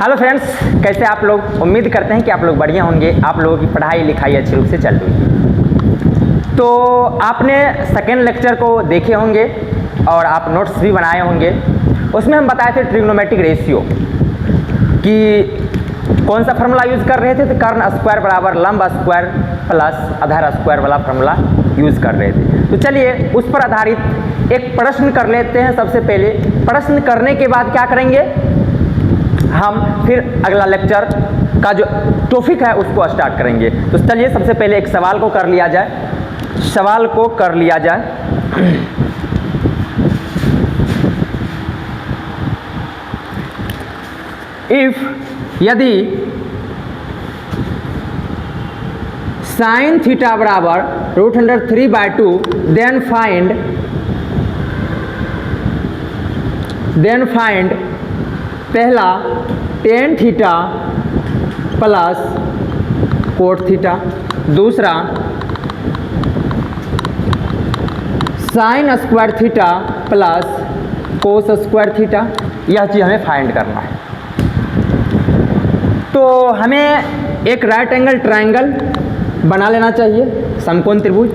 Hello friends, कैसे आप लोग? उम्मीद करते हैं कि आप लोग बढ़िया होंगे। आप लोगों की पढ़ाई लिखाई अच्छी रूप से चल रही है। तो आपने सेकेंड लेक्चर को देखे होंगे और आप नोट्स भी बनाए होंगे। उसमें हम बताए थे ट्रिग्नोमेट्रिक रेशियो कि कौन सा फार्मूला यूज़ कर रहे थे, तो कर्ण स्क्वायर बराबर लंब स्क्वायर प्लस आधार स्क्वायर वाला फार्मूला यूज़ कर रहे थे। तो चलिए उस पर आधारित एक प्रश्न कर लेते हैं। सबसे पहले प्रश्न करने के बाद क्या करेंगे, हम फिर अगला लेक्चर का जो टॉपिक है उसको स्टार्ट करेंगे। तो चलिए सबसे पहले एक सवाल को कर लिया जाए। यदि साइन थीटा बराबर √3/2 देन फाइंड पहला tan theta plus cot theta, दूसरा sine square theta plus cos square theta. यह चीज़ हमें फाइंड करना है। तो हमें एक राइट एंगल ट्रायंगल बना लेना चाहिए, समकोण त्रिभुज,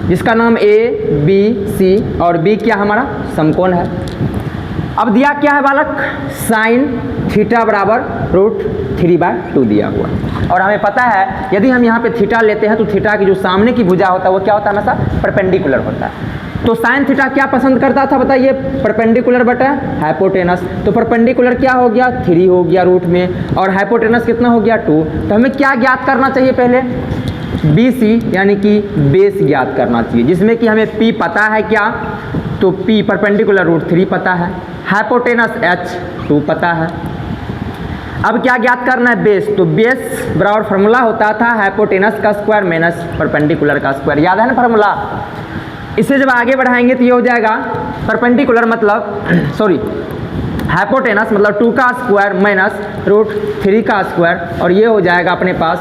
जिसका नाम ABC और B क्या हमारा समकोण है। अब दिया क्या है बालक, साइन थीटा बराबर √3/2 दिया हुआ, और हमें पता है यदि हम यहाँ पे थीटा लेते हैं तो थीटा की जो सामने की भुजा होता है वो क्या होता है, हमेशा परपेंडिकुलर होता है। तो साइन थीटा क्या पसंद करता था बताइए, परपेंडिकुलर बटा हाइपोटेनस। तो परपेंडिकुलर क्या हो गया, 3 हो गया रूट में, और हाइपोटेनस कितना हो गया 2। तो हमें क्या ज्ञात करना चाहिए, पहले BC यानी कि बेस ज्ञात करना चाहिए, जिसमें कि हमें P पता है क्या, तो P परपेंडिकुलर √3 पता है, हाइपोटेनस H 2 पता है। अब क्या ज्ञात करना है, बेस। तो बेस बराबर फार्मूला होता था हाइपोटेनस का स्क्वायर माइनस परपेंडिकुलर का स्क्वायर, याद है ना फार्मूला। इसे जब आगे बढ़ाएंगे तो ये हो जाएगा परपेंडिकुलर मतलब हाइपोटेनस मतलब 2 का स्क्वायर माइनस √3 का स्क्वायर, और ये हो जाएगा अपने पास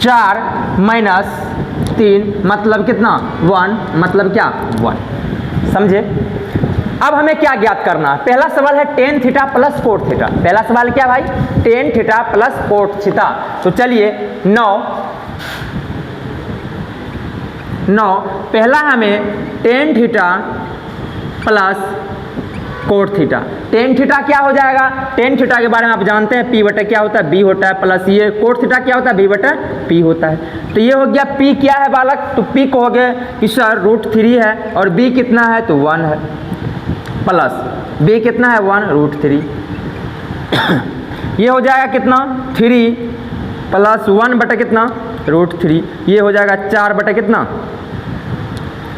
4 माइनस 3 मतलब कितना 1, मतलब क्या 1। समझे। अब हमें क्या ज्ञात करना है, पहला सवाल है ten theta plus cot theta. पहला सवाल क्या भाई, ten theta plus cot theta. तो चलिए 9 पहला हमें ten theta plus cot theta. Tan theta क्या हो जाएगा, टेन थीटा के बारे में आप जानते हैं P बटा क्या होता है, B होता है, प्लस ये कोट थीटा क्या होता है, B बटा P होता है। तो ये हो गया P क्या है बालक, तो P कहोगे कि सर √3 है, और B कितना है तो 1 है, प्लस B कितना है 1 √3। ये हो जाएगा कितना 3 प्लस 1 बटा कितना √3, ये हो जाएगा 4 बटा कितना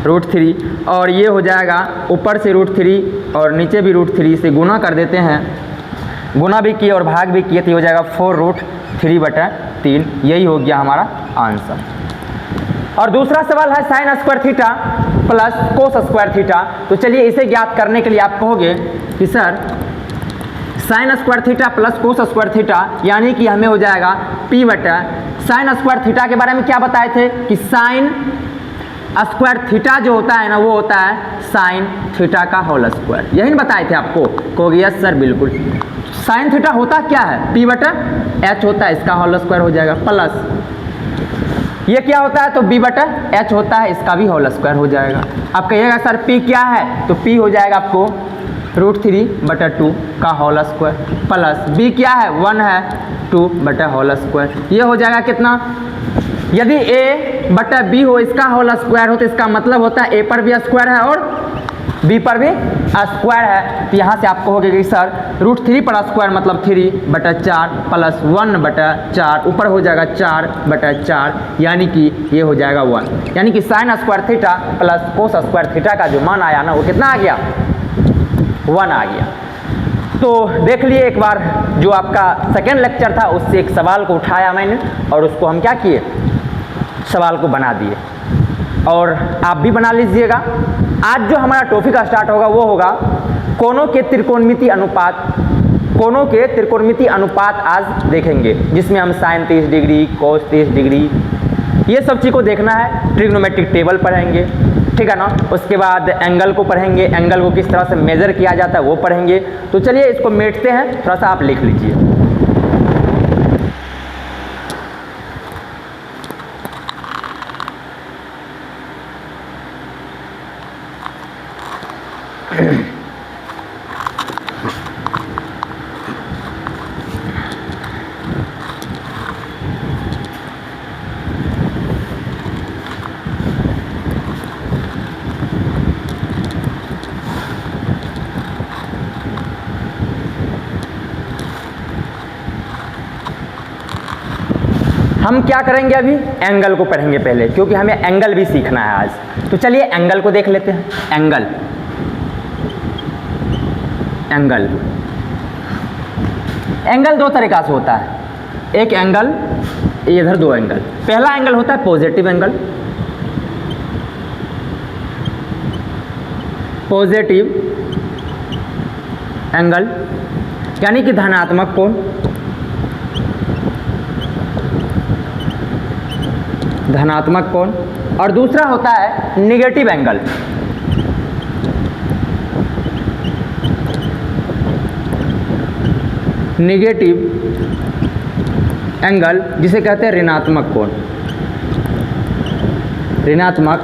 √3, और ये हो जाएगा ऊपर से √3 और नीचे भी √3 से गुना कर देते हैं, गुना भी किए और भाग भी किए, तो ये हो जाएगा 4√3/3। यही हो गया हमारा आंसर। और दूसरा सवाल है sign square theta plus cos square theta. तो चलिए इसे ज्ञात करने के लिए आप कहोगे कि sir sign square theta plus cos square theta, यानी कि हमें हो जाएगा P बटा साइन स्क्वायर थीटा के बारे में क्या बताए थे कि साइन स्क्वायर थीटा जो होता है ना, वो होता है साइन थीटा का होल स्क्वायर। यही बताए थे आपको, कहोगे यस सर बिल्कुल। साइन थीटा होता क्या है, P बटा H होता है, इसका होल स्क्वायर हो जाएगा, प्लस ये क्या होता है तो B बटा H होता है, इसका भी होल स्क्वायर हो जाएगा। आप कहिएगा सर P क्या है, तो P हो जाएगा आपको √3/2 का होल स्क्वायर, प्लस B क्या है 1 है 2 बटा होल स्क्वायर। ये हो जाएगा कितना, यदि A बटा B हो, इसका होल स्क्वायर हो, तो इसका मतलब होता है A पर भी स्क्वायर है और B पर भी स्क्वायर है। तो यहाँ से आप कहोगे कि सर √3 पर स्क्वायर मतलब 3/4 प्लस 1/4, ऊपर हो जाएगा 4/4, यानी कि ये हो जाएगा 1। यानी कि sign square theta plus cos square theta का जो मान आया ना, वो कितना आ गया 1 आ गया। तो देख लिए एक बार, जो आपका सेकेंड लेक्चर था उससे एक सवाल को उठाया मैंने, और उसको हम क्या किए, सवाल को बना दिए, और आप भी बना लीजिएगा। आज जो हमारा टॉपिक स्टार्ट होगा वो होगा कोणों के त्रिकोणमिति अनुपात। कोणों के त्रिकोणमिति अनुपात आज देखेंगे, जिसमें हम साइन 30 डिग्री, कोस 30 डिग्री, ये सब चीज़ को देखना है। ट्रिग्नोमेट्रिक टेबल पढ़ेंगे, ठीक है ना। उसके बाद एंगल को पढ़ेंगे, एंगल को किस तरह से मेज़र किया जाता है वो पढ़ेंगे। तो चलिए इसको मिटते हैं, थोड़ा सा आप लिख लीजिए। हम क्या करेंगे अभी, एंगल को पढ़ेंगे पहले, क्योंकि हमें एंगल भी सीखना है आज। तो चलिए एंगल को देख लेते हैं। एंगल, एंगल एंगल दो तरीक़ा से होता है। एक एंगल, इधर दो एंगल। पहला एंगल होता है पॉजिटिव एंगल, पॉजिटिव एंगल यानी कि धनात्मक कोण, धनात्मक कोण। और दूसरा होता है नेगेटिव एंगल, नेगेटिव एंगल जिसे कहते हैं ऋणात्मक कोण, ऋणात्मक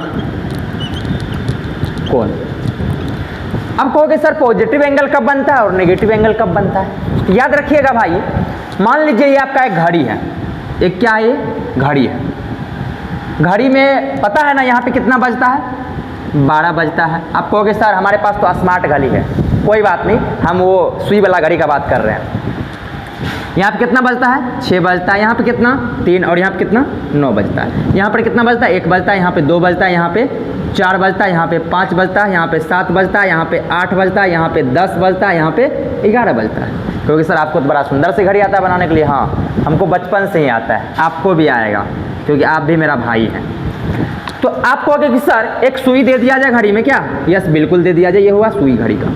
कोण। अब कहोगे सर पॉजिटिव एंगल कब बनता है और नेगेटिव एंगल कब बनता है? तो याद रखिएगा भाई, मान लीजिए ये आपका एक घड़ी है, एक क्या है, घड़ी है। घड़ी में पता है ना यहाँ पे कितना बजता है, 12 बजता है। आप कहोगे सर हमारे पास तो स्मार्ट घड़ी है। कोई बात नहीं, हम वो सुई वाला घड़ी का बात कर रहे हैं। यहाँ पे कितना बजता है, 6 बजता है। यहाँ पे कितना, 3। और यहाँ पे कितना, 9 बजता है। यहाँ पर कितना बजता है, 1 बजता है। यहाँ पे 2 बजता है। यहाँ पे 4 बजता है। यहाँ पे 5 बजता है। यहाँ पे 7 बजता है। यहाँ पे 8 बजता है। यहाँ पे 10 बजता है। यहाँ पे 11 बजता है। क्योंकि सर आपको तो बड़ा सुंदर से घड़ी आता है बनाने के लिए। हाँ, हमको बचपन से ही आता है, आपको भी आएगा, क्योंकि आप भी मेरा भाई हैं। तो आप कहोगे कि सर एक सुई दे दिया जाए घड़ी में क्या? यस, बिल्कुल दे दिया जाए। ये हुआ सुई घड़ी का।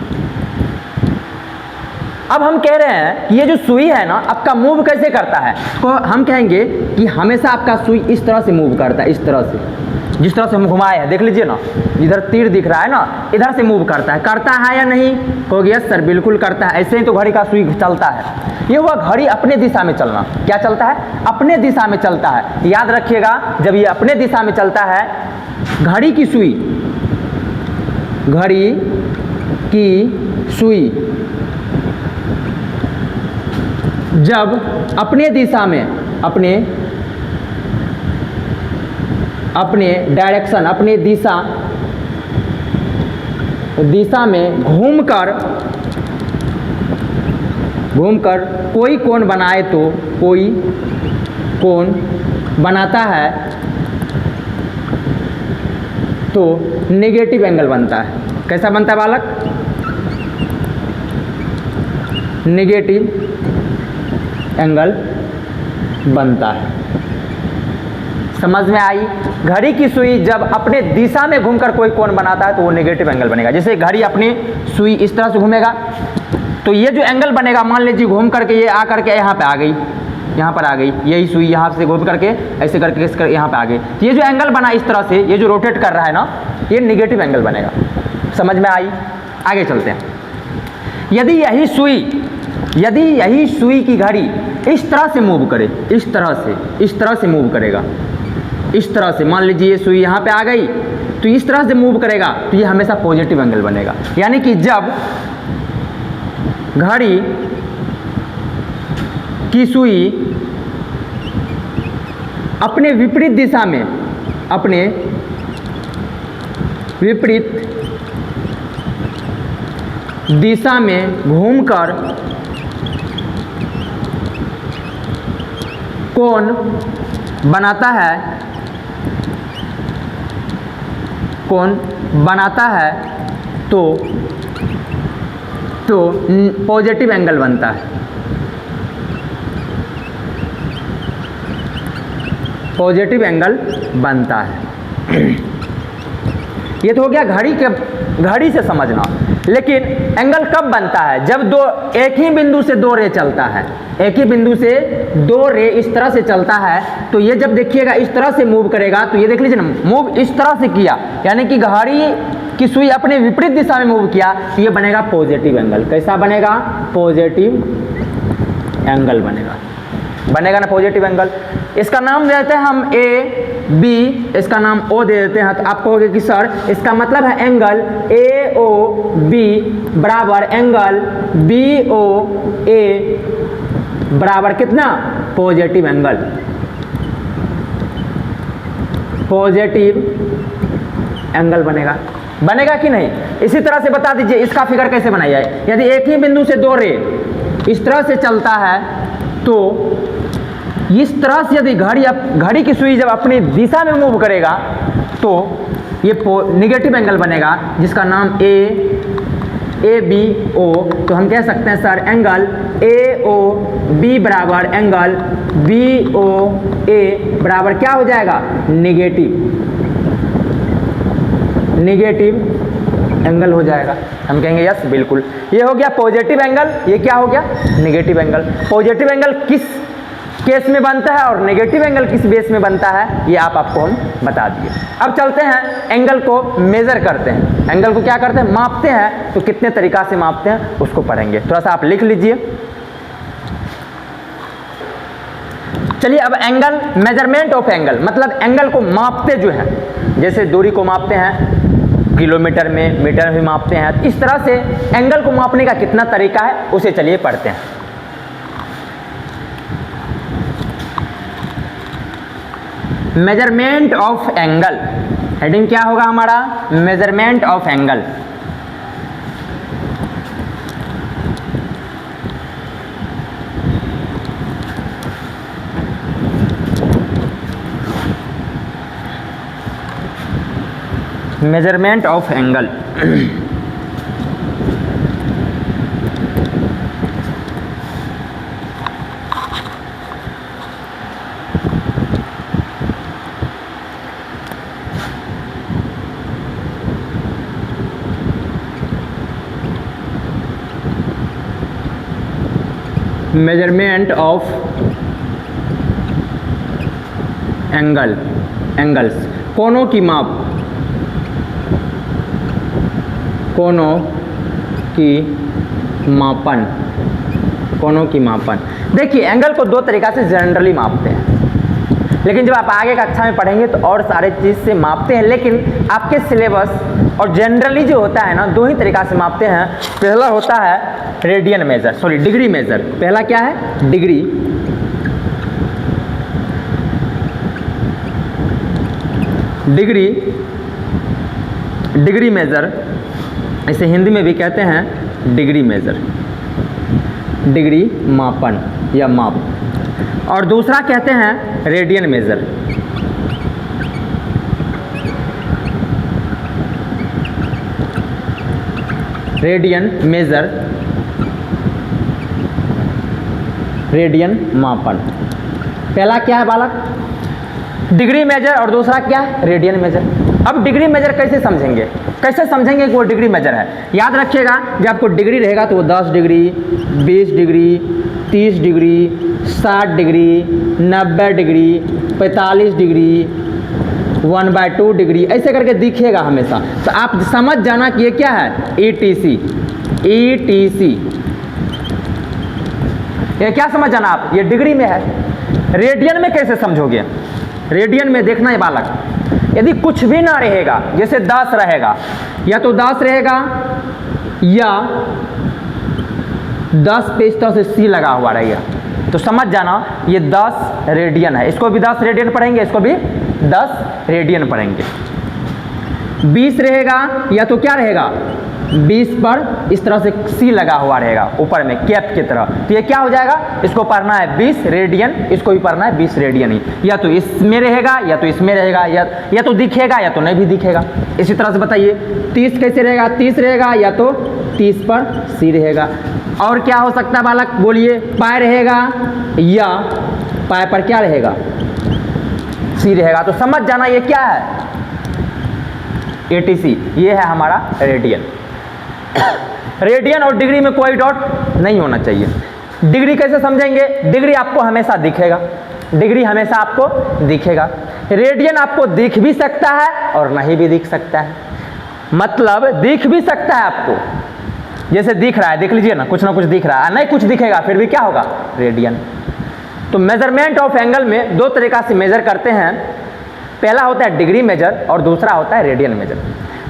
अब हम कह रहे हैं कि ये जो सुई है ना आपका मूव कैसे करता है, तो हम कहेंगे कि हमेशा आपका सुई इस तरह से मूव करता है, इस तरह से, जिस तरह से हम घुमाए हैं। देख लीजिए ना, इधर तीर दिख रहा है ना, इधर से मूव करता है या नहीं? कहोगे यस सर बिल्कुल करता है। ऐसे ही तो घड़ी का सुई चलता है। ये हुआ घड़ी अपने दिशा में चलना। क्या चलता है? अपने दिशा में चलता है। याद रखिएगा, जब ये अपने दिशा में चलता है, घड़ी की सुई, घड़ी की सुई जब अपने दिशा में, अपने डायरेक्शन, अपने दिशा में घूमकर कोई कोण बनाए, तो कोई कोण बनाता है तो नेगेटिव एंगल बनता है। कैसा बनता है बालक? नेगेटिव एंगल बनता है। समझ में आई? घड़ी की सुई जब अपने दिशा में घूमकर कोई कोण बनाता है तो वो नेगेटिव एंगल बनेगा। जैसे घड़ी अपनी सुई इस तरह से घूमेगा तो ये जो एंगल बनेगा, मान लीजिए घूम करके ये आ करके यहाँ पे आ गई, यहाँ पर आ गई, यही सुई यहाँ से घूम करके ऐसे करके यहाँ पे आ गई, तो ये जो एंगल बना इस तरह से, ये जो रोटेट कर रहा है ना, ये नेगेटिव एंगल बनेगा। समझ में आई? आगे चलते हैं। यदि यही सुई की घड़ी इस तरह से मूव करे, इस तरह से मूव करेगा, इस तरह से, मान लीजिए ये सुई यहाँ पे आ गई तो इस तरह से मूव करेगा, तो ये हमेशा पॉजिटिव एंगल बनेगा। यानी कि जब घड़ी की सुई अपने विपरीत दिशा में, अपने विपरीत दिशा में घूमकर कोण बनाता है तो पॉजिटिव एंगल बनता है। पॉजिटिव एंगल बनता है। ये तो हो गया घड़ी से समझना। लेकिन एंगल कब बनता है? जब एक ही बिंदु से दो रे चलता है, एक ही बिंदु से दो रे इस तरह से चलता है, तो ये जब देखिएगा इस तरह से मूव करेगा, तो ये देख लीजिए ना, मूव इस तरह से किया, यानी कि घड़ी की सुई अपने विपरीत दिशा में मूव किया, तो ये बनेगा पॉजिटिव एंगल। कैसा बनेगा? पॉजिटिव एंगल बनेगा ना पॉजिटिव एंगल। इसका नाम दे देते हैं हम ए बी, इसका नाम ओ दे देते हैं। तो आप कहोगे कि सर इसका मतलब है एंगल ए ओ बी बराबर एंगल बी ओ ए बराबर कितना? पॉजिटिव एंगल, पॉजिटिव एंगल बनेगा कि नहीं? इसी तरह से बता दीजिए इसका फिगर कैसे बनाया जाए। यदि एक ही बिंदु से दो रे इस तरह से चलता है, तो इस तरह से यदि घड़ी की सुई जब अपनी दिशा में मूव करेगा, तो ये निगेटिव एंगल बनेगा, जिसका नाम ए बी ओ। तो हम कह सकते हैं sir angle A O B बराबर एंगल बी ओ ए बराबर क्या हो जाएगा? निगेटिव एंगल हो जाएगा। हम कहेंगे यस बिल्कुल, ये हो गया पॉजिटिव एंगल, ये क्या हो गया? Negative angle. पॉजिटिव एंगल किस केस में बनता है और नेगेटिव एंगल किस बेस में बनता है, ये आपको हम बता दिए। अब चलते हैं एंगल को मेजर करते हैं। एंगल को क्या करते हैं? मापते हैं। तो कितने तरीका से मापते हैं उसको पढ़ेंगे, थोड़ा सा आप लिख लीजिए। चलिए अब एंगल, मेजरमेंट ऑफ एंगल, मतलब एंगल को मापते जो है, जैसे दूरी को मापते हैं किलोमीटर में, मीटर में मापते हैं, इस तरह से एंगल को मापने का कितना तरीका है उसे चलिए पढ़ते हैं। मेजरमेंट ऑफ एंगल, हेडिंग क्या होगा हमारा? Measurement of angle. Measurement of angle. Measurement of angles, कोनों की माप, कोनों की मापन। देखिए एंगल को दो तरीका से जनरली मापते हैं, लेकिन जब आप आगे कक्षा में पढ़ेंगे तो और सारे चीज़ से मापते हैं, लेकिन आपके सिलेबस और जनरली जो होता है ना, दो ही तरीका से मापते हैं। पहला होता है डिग्री मेजर। पहला क्या है? डिग्री मेजर, इसे हिंदी में भी कहते हैं डिग्री मेजर, डिग्री मापन या माप। और दूसरा कहते हैं रेडियन मेजर। रेडियन मापन। पहला क्या है बालक? डिग्री मेजर, और दूसरा क्या है? Radian major. अब डिग्री मेजर कैसे समझेंगे कि वो डिग्री मेजर है? याद रखिएगा, जब आपको डिग्री रहेगा तो वो 10 degree, 20 degree, 30 degree, 60 degree, 90 degree, 45 degree, 1/2 degree, ऐसे करके दिखेगा हमेशा। तो आप समझ जाना कि ये क्या है? ETC। ये क्या समझ जाना आप? ये डिग्री में है। रेडियन में कैसे समझोगे? रेडियन में देखना है बालक, यदि कुछ भी ना रहेगा, जैसे 10 रहेगा, या तो 10 रहेगा या 10 पे इस तरह से C लगा हुआ रहेगा, तो समझ जाना ये 10 रेडियन है। इसको भी 10 रेडियन पढ़ेंगे, इसको भी 10 रेडियन पढ़ेंगे। 20 रहेगा, या तो क्या रहेगा? 20 पर इस तरह से C लगा हुआ रहेगा ऊपर में कैप की तरह, तो ये क्या हो जाएगा? इसको पढ़ना है 20 रेडियन, इसको भी पढ़ना है 20 रेडियन ही। या तो इसमें रहेगा या तो इसमें रहेगा, या तो दिखेगा या तो नहीं भी दिखेगा। इसी तरह से बताइए 30 कैसे रहेगा? 30 रहेगा, या तो 30 पर C रहेगा। और क्या हो सकता है बालक? बोलिए। पाए रहेगा, या पाए पर क्या रहेगा? C रहेगा। तो समझ जाना ये क्या है? ATC, ये है हमारा रेडियन। रेडियन और डिग्री में कोई डॉट नहीं होना चाहिए। डिग्री कैसे समझेंगे? डिग्री आपको हमेशा दिखेगा, डिग्री हमेशा आपको दिखेगा। रेडियन आपको दिख भी सकता है और नहीं भी दिख सकता है। मतलब दिख भी सकता है आपको, जैसे दिख रहा है, देख लीजिए ना कुछ दिख रहा है, नहीं कुछ दिखेगा फिर भी क्या होगा? रेडियन। तो मेजरमेंट ऑफ एंगल में दो तरीका से मेजर करते हैं। पहला होता है डिग्री मेजर और दूसरा होता है रेडियन मेजर।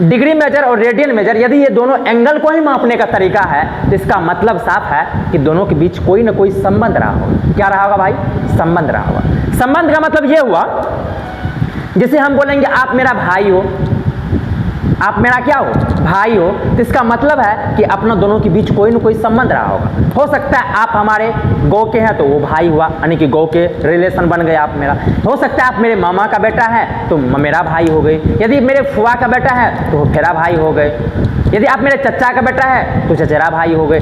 डिग्री मेजर और रेडियन मेजर, यदि ये दोनों एंगल को ही मापने का तरीका है तो इसका मतलब साफ है कि दोनों के बीच कोई ना कोई संबंध रहा होगा। क्या रहा होगा भाई? संबंध रहा होगा। संबंध का मतलब ये हुआ, जैसे हम बोलेंगे आप मेरा भाई हो, आप मेरा क्या हो? भाई हो, तो इसका मतलब है कि अपना दोनों के बीच कोई ना कोई संबंध रहा होगा। हो सकता है आप हमारे गौ के हैं तो वो भाई हुआ, यानी कि गौ के रिलेशन बन गए आप मेरा। हो सकता है आप मेरे मामा का बेटा है तो मेरा भाई हो गए, यदि मेरे फुआ का बेटा है तो फेरा भाई हो गए, यदि आप मेरे चचा का बेटा है तो चचेरा भाई हो गए।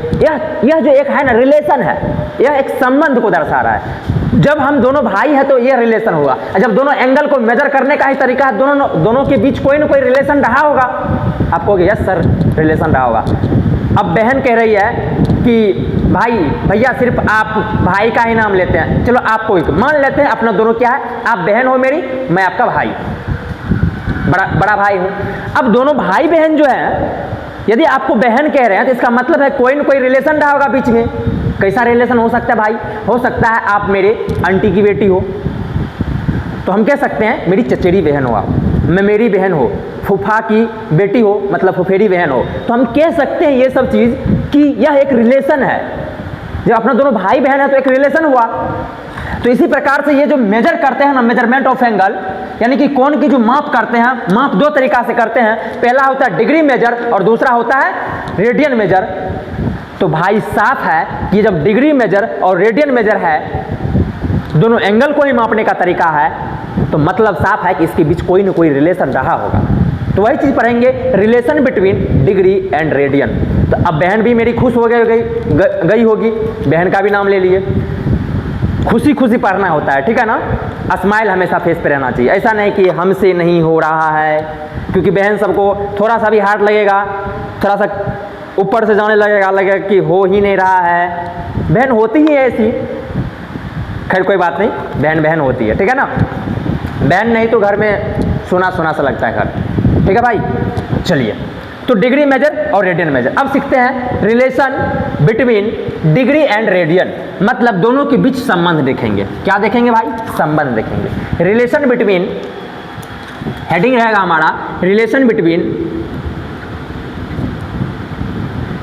यह जो एक है ना रिलेशन है, यह एक संबंध को दर्शा रहा है। जब हम दोनों भाई हैं तो ये रिलेशन हुआ। जब दोनों एंगल को मेजर करने का ही तरीका है, दोनों के बीच कोई ना कोई रिलेशन रहा होगा। आप कहोगे यस सर रिलेशन रहा होगा। अब बहन कह रही है कि भाई भैया सिर्फ आप भाई का ही नाम लेते हैं, चलो आपको मान लेते हैं अपना दोनों क्या है, आप बहन हो मेरी, मैं आपका भाई, बड़ा भाई हूँ। अब दोनों भाई बहन जो है, यदि आपको बहन कह रहे हैं तो इसका मतलब है कोई ना कोई रिलेशन रहा होगा बीच में। कैसा रिलेशन हो सकता है भाई? हो सकता है आप मेरे आंटी की बेटी हो तो हम कह सकते हैं मेरी चचेरी बहन हो आप, मैं मेरी बहन हो, फूफा की बेटी हो मतलब फुफेरी बहन हो, तो हम कह सकते हैं ये सब चीज़ कि यह एक रिलेशन है। जब अपना दोनों भाई बहन है तो एक रिलेशन हुआ। तो इसी प्रकार से ये जो मेजर करते हैं ना, मेजरमेंट ऑफ एंगल, यानी कि कोण की जो माप करते हैं, माप दो तरीका से करते हैं। पहला होता है डिग्री मेजर और दूसरा होता है रेडियन मेजर। तो भाई साफ है कि जब डिग्री मेजर और रेडियन मेजर है, दोनों एंगल को ही मापने का तरीका है, तो मतलब साफ है कि इसके बीच कोई ना कोई रिलेशन रहा होगा। तो वही चीज़ पढ़ेंगे, relation between degree and radian. तो अब बहन भी मेरी खुश हो गई होगी, बहन का भी नाम ले लिए। खुशी खुशी पढ़ना होता है, ठीक है ना। स्माइल हमेशा फेस पे रहना चाहिए, ऐसा नहीं कि हमसे नहीं हो रहा है, क्योंकि बहन सबको थोड़ा सा भी हार्ड लगेगा, थोड़ा सा ऊपर से जाने लगेगा कि हो ही नहीं रहा है। बहन होती ही है ऐसी, खैर कोई बात नहीं, बहन बहन होती है, ठीक है ना। बहन नहीं तो घर में सुना सुना सा लगता है घर, ठीक है भाई। चलिए, तो डिग्री मेजर और रेडियन मेजर। अब सीखते हैं relation between degree and radian, मतलब दोनों के बीच संबंध देखेंगे। क्या देखेंगे भाई? संबंध देखेंगे। रिलेशन बिटवीन, हेडिंग रहेगा हमारा relation between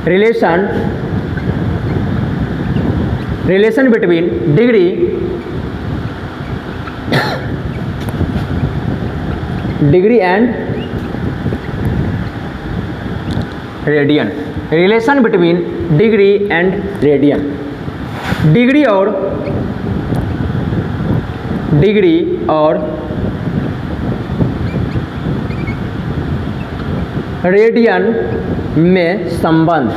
relation between degree and radian. Relation between degree and radian, degree और रेडियन में संबंध,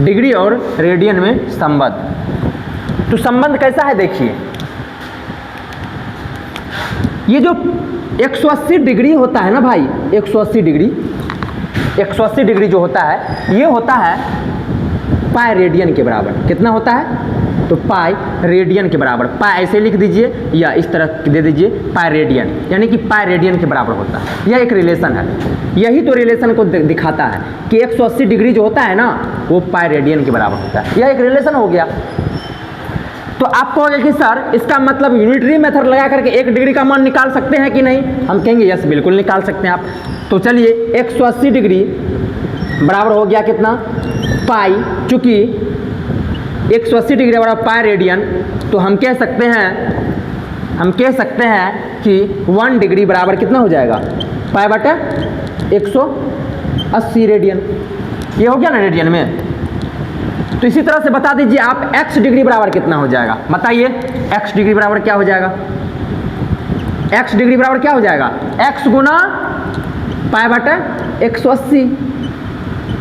डिग्री और रेडियन में संबंध। तो संबंध कैसा है देखिए, ये जो 180 डिग्री होता है ना भाई, 180 डिग्री जो होता है, ये होता है पाई रेडियन के बराबर। कितना होता है? तो पाई रेडियन के बराबर। पाई ऐसे लिख दीजिए या इस तरह दे दीजिए, पाई रेडियन, यानी कि पाई रेडियन के बराबर होता है। यह एक रिलेशन है, यही तो रिलेशन को दिखाता है कि 180 डिग्री जो होता है ना, वो पाई रेडियन के बराबर होता है। यह एक रिलेशन हो गया। तो आप कहोगे कि सर इसका मतलब यूनिटरी मेथड लगा करके 1 डिग्री का मान निकाल सकते हैं कि नहीं? हम कहेंगे यस बिल्कुल निकाल सकते हैं आप। तो चलिए, 180 डिग्री बराबर हो गया कितना? पाई। चूँकि 180 डिग्री बराबर पाई रेडियन, तो हम कह सकते हैं कि 1 डिग्री बराबर कितना हो जाएगा? पाई बटा 180 रेडियन। ये हो गया ना रेडियन में। तो इसी तरह से बता दीजिए आप x डिग्री बराबर कितना हो जाएगा? बताइए, x डिग्री बराबर क्या हो जाएगा? x डिग्री बराबर क्या हो जाएगा? x गुना पाई बटा 180।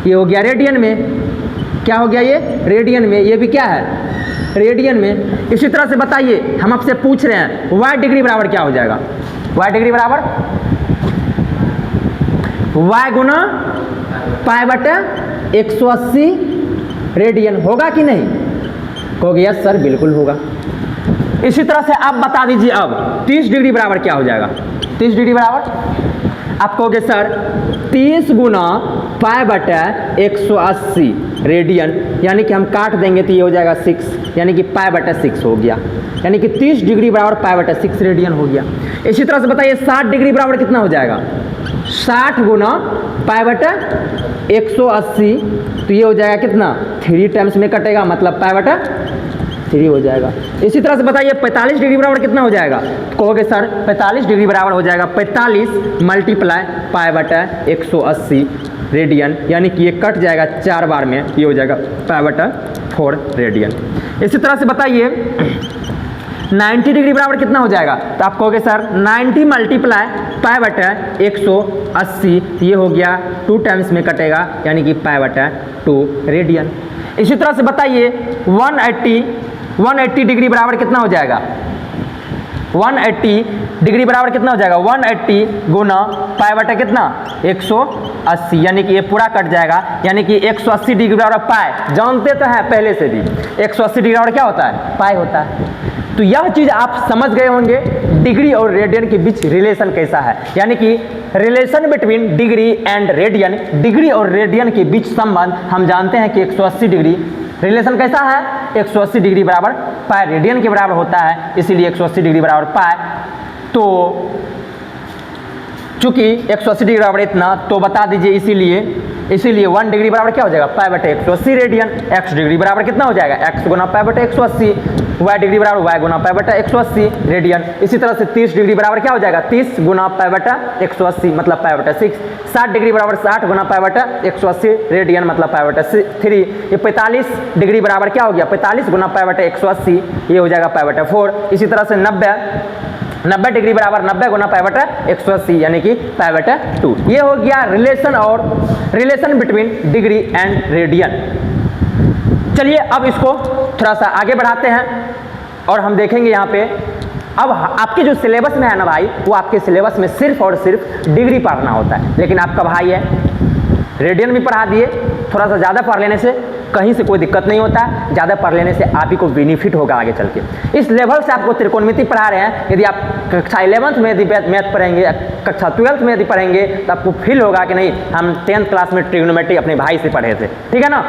ये हो गया रेडियन में। क्या हो गया? ये रेडियन में। ये भी क्या है? रेडियन में। इसी तरह से बताइए, हम आपसे पूछ रहे हैं y डिग्री बराबर क्या हो जाएगा? y डिग्री बराबर y गुना पाई बटा 180 रेडियन होगा कि नहीं? कहोगे यस सर बिल्कुल होगा। इसी तरह से आप बता दीजिए अब 30 डिग्री बराबर क्या हो जाएगा? 30 डिग्री बराबर आप कहोगे सर 30 गुना पाई बटा 180 रेडियन, यानी कि हम काट देंगे तो ये हो जाएगा 6, यानी कि पाई बटा 6 हो गया, यानी कि 30 डिग्री बराबर पाई बटा 6 रेडियन हो गया। इसी तरह से बताइए 60 डिग्री बराबर कितना हो जाएगा? 60 गुना पाई बटा 180, तो ये हो जाएगा कितना? 3 टाइम्स में कटेगा, मतलब पाई बटा 3 हो जाएगा। इसी तरह से बताइए 45 डिग्री बराबर कितना हो जाएगा? कहोगे सर 45 डिग्री बराबर हो जाएगा 45 मल्टीप्लाई पाई बटा 180 रेडियन, यानी कि ये कट जाएगा 4 बार में, ये हो जाएगा पाई बटा 4 रेडियन। इसी तरह से बताइए 90 डिग्री बराबर कितना हो जाएगा? तो आप कहोगे सर 90 मल्टीप्लाई पाई बटा 180, ये हो गया 2 टाइम्स में कटेगा, यानी कि पाई बटा 2 रेडियन। इसी तरह से बताइए 180 डिग्री बराबर कितना हो जाएगा? 180 डिग्री बराबर कितना हो जाएगा? 180 गुना पाई बटा कितना? 180, यानी कि ये पूरा कट जाएगा, यानी कि 180 डिग्री बराबर पाई, जानते तो हैं पहले से भी 180 डिग्री बराबर क्या होता है? पाई होता है। तो यह चीज़ आप समझ गए होंगे डिग्री और रेडियन के बीच रिलेशन कैसा है, यानी कि relation between degree and radian, degree और रेडियन के बीच संबंध हम जानते हैं कि 180 डिग्री रिलेशन कैसा है? 180 डिग्री बराबर पाई रेडियन के बराबर होता है, इसीलिए 180 डिग्री बराबर पाई। तो चूंकि 180 डिग्री बराबर इतना, तो बता दीजिए इसीलिए 1 डिग्री बराबर क्या हो जाएगा? पाई बटे 180 रेडियन। x डिग्री बराबर कितना हो जाएगा? x गुना पाई बटे 180। y डिग्री बराबर y गुना पाई बटा 180 रेडियन। इसी तरह से 30 डिग्री बराबर क्या हो जाएगा? 30 गुना पाई बटा 180, मतलब पाई बटा 6। 60 डिग्री बराबर 60 गुना पाई बटा 180 रेडियन, मतलब पाई बटा 3। ये 45 डिग्री बराबर क्या हो गया? 45 गुना पाई बटा 180, ये हो जाएगा पाई बटा 4। इसी तरह से 90 डिग्री बराबर 90 गुना पाई बटा 180, यानी कि पाई बटा 2। ये हो गया relation between degree and radian. चलिए अब इसको थोड़ा सा आगे बढ़ाते हैं और हम देखेंगे यहाँ पे, अब आपके जो सिलेबस में है ना भाई, वो आपके सिलेबस में सिर्फ और सिर्फ डिग्री पढ़ना होता है, लेकिन आपका भाई है रेडियन भी पढ़ा दिए। थोड़ा सा ज़्यादा पढ़ लेने से कहीं से कोई दिक्कत नहीं होता है, ज़्यादा पढ़ लेने से आप ही को बेनिफिट होगा आगे चल के। इस लेवल से आपको त्रिकोणमिति पढ़ा रहे हैं, यदि आप कक्षा 11th में यदि मैथ पढ़ेंगे, कक्षा 12th में यदि पढ़ेंगे, तो आपको फील होगा कि नहीं हम 10th क्लास में ट्रिग्नोमेट्री अपने भाई से पढ़े थे, ठीक है ना।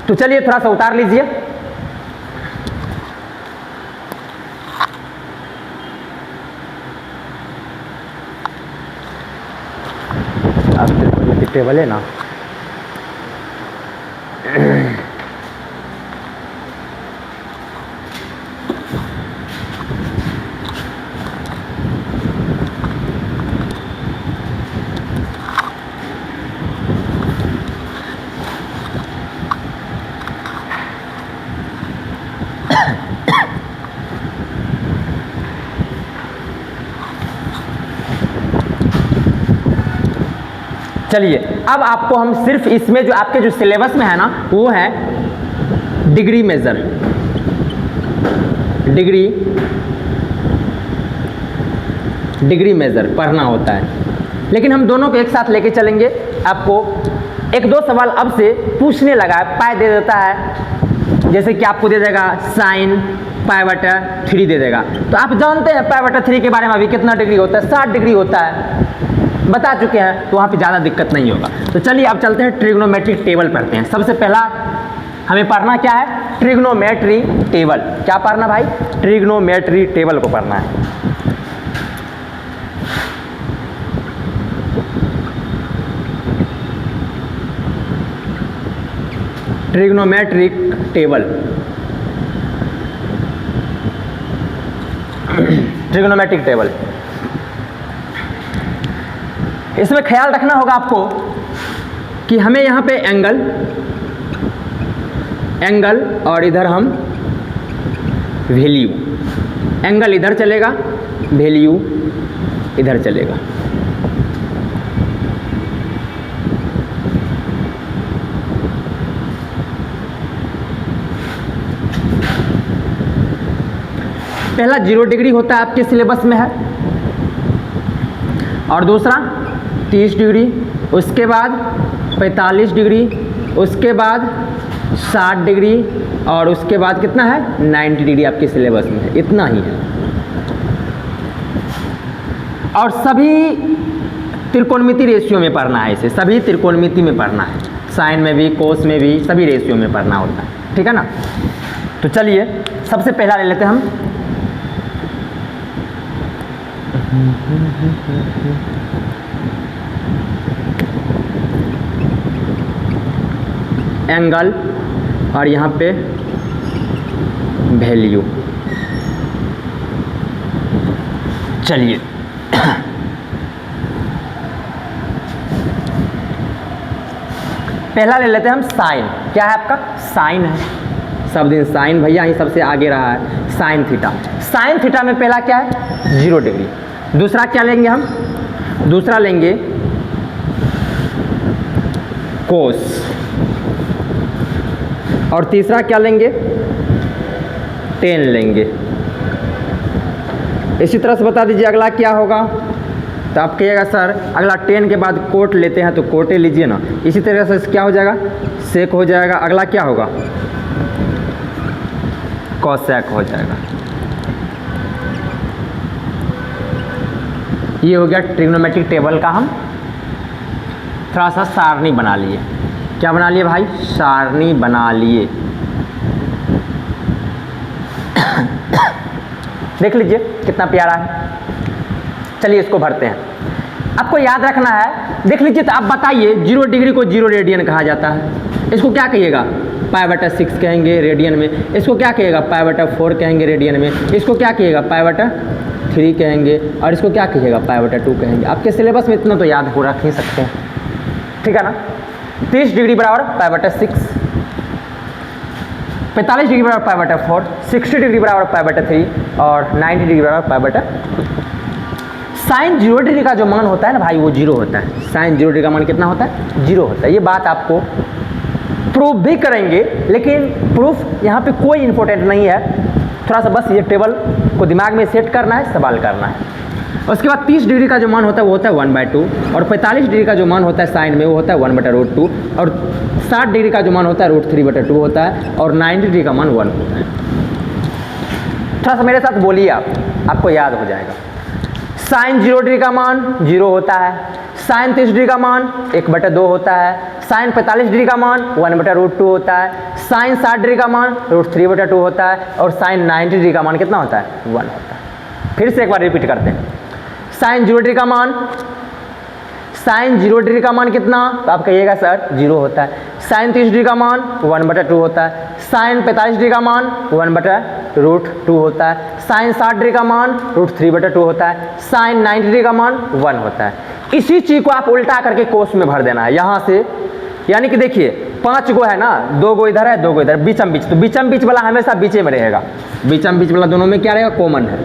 तो चलिए थोड़ा सा उतार लीजिए। अब त्रिकोणमिति टेबल है ना, चलिए अब आपको हम सिर्फ इसमें जो आपके जो सिलेबस में है ना, वो है डिग्री मेजर, डिग्री मेजर पढ़ना होता है, लेकिन हम दोनों को एक साथ लेके चलेंगे। आपको 1-2 सवाल अब से पूछने लगा है, पाई दे देता है, जैसे कि आपको दे देगा साइन पाई बटा 3 दे देगा, तो आप जानते हैं पाई बटा 3 के बारे में अभी कितना डिग्री होता है? 60 डिग्री होता है, बता चुके हैं, तो वहाँ पे ज़्यादा दिक्कत नहीं होगा। तो चलिए अब चलते हैं ट्रिग्नोमेट्रिक टेबल पढ़ते हैं। सबसे पहला हमें पढ़ना क्या है? Trigonometry table. क्या पढ़ना भाई? ट्रिग्नोमेट्री टेबल को पढ़ना है। Trigonometric table, trigonometric table. इसमें ख्याल रखना होगा आपको कि हमें यहाँ पे एंगल और इधर हम वैल्यू, एंगल इधर चलेगा, वैल्यू इधर चलेगा। पहला 0 डिग्री होता है, आपके सिलेबस में है, और दूसरा 30 डिग्री, उसके बाद 45 डिग्री, उसके बाद 60 डिग्री और उसके बाद कितना है 90 डिग्री आपके सिलेबस में है, इतना ही है। और सभी त्रिकोणमिति रेशियो में पढ़ना है इसे, सभी त्रिकोणमिति में पढ़ना है, साइन में भी कोस में भी सभी रेशियो में पढ़ना होता है, ठीक है ना। तो चलिए सबसे पहला ले लेते हैं हम एंगल और यहाँ पे वैल्यू। चलिए पहला ले लेते हैं हम साइन। क्या है आपका साइन है, सब दिन साइन भैया ही सबसे आगे रहा है, साइन थीटा। साइन थीटा में पहला क्या है 0 डिग्री। दूसरा क्या लेंगे हम, दूसरा लेंगे कोस और तीसरा क्या लेंगे टेन लेंगे। इसी तरह से बता दीजिए अगला क्या होगा। तो आप कहिएगा सर अगला टेन के बाद कोट लेते हैं तो कोटे लीजिए ना। इसी तरह से क्या हो जाएगा सेक हो जाएगा। अगला क्या होगा कॉसेक हो जाएगा। ये हो गया ट्रिग्नोमेट्रिक टेबल का हम थोड़ा सा सारणी बना लिए। क्या बना लिए भाई सारणी बना लिए। देख लीजिए कितना प्यारा है। चलिए इसको भरते हैं। आपको याद रखना है, देख लीजिए तो आप बताइए 0 डिग्री को 0 रेडियन कहा जाता है। इसको क्या कहिएगा π/6 कहेंगे रेडियन में। इसको क्या कहिएगा π/4 कहेंगे रेडियन में। इसको क्या कहिएगा π/3 कहेंगे और इसको क्या कहिएगा π/2 कहेंगे। आपके सिलेबस में इतना तो याद हो रख ही सकते हैं, ठीक है ना। 30 डिग्री बराबर π/6, 45 डिग्री बराबर π/4, 60 डिग्री बराबर π/3 और 90 डिग्री बराबर π/2। साइन 0 डिग्री का जो मान होता है ना भाई वो 0 होता है। साइन 0 डिग्री का मान कितना होता है 0 होता है। ये बात आपको प्रूफ भी करेंगे, लेकिन प्रूफ यहाँ पे कोई इम्पोर्टेंट नहीं है। थोड़ा सा बस ये टेबल को दिमाग में सेट करना है, सवाल करना है। उसके बाद 30 डिग्री का जो मान होता है वो होता है 1/2 और 45 डिग्री का जो मान होता है साइन में वो होता है 1/√2 और 60 डिग्री का जो मान होता है √3/2 होता है और 90 डिग्री का मान 1 होता है। थोड़ा सा मेरे साथ बोलिए आपको याद हो जाएगा। साइन 0 डिग्री का मान 0 होता है, साइन 30 डिग्री का मान 1/2 होता है, साइन 45 डिग्री का मान 1/√2 होता है, साइन 60 डिग्री का मान √3/2 होता है और साइन 90 डिग्री का मान कितना होता है 1 होता है। फिर से एक बार रिपीट करते हैं। साइन 0 डिग्री का मान, साइन 0 डिग्री का मान कितना, तो आप कहिएगा सर 0 होता है। साइन 30 डिग्री का मान 1/2 होता है, साइन 45 डिग्री का मान 1/√2 होता है, साइन 60 डिग्री का मान √3/2 होता है, साइन 90 डिग्री का मान 1 होता है। इसी चीज़ को आप उल्टा करके कोस में भर देना है यहाँ से। यानी कि देखिए 5 गो है ना, 2 गो इधर है 2 गो इधर, बीचम बीच, तो बीचम बीच वाला हमेशा बीचे में रहेगा। बीचम बीच वाला दोनों में क्या रहेगा कॉमन है।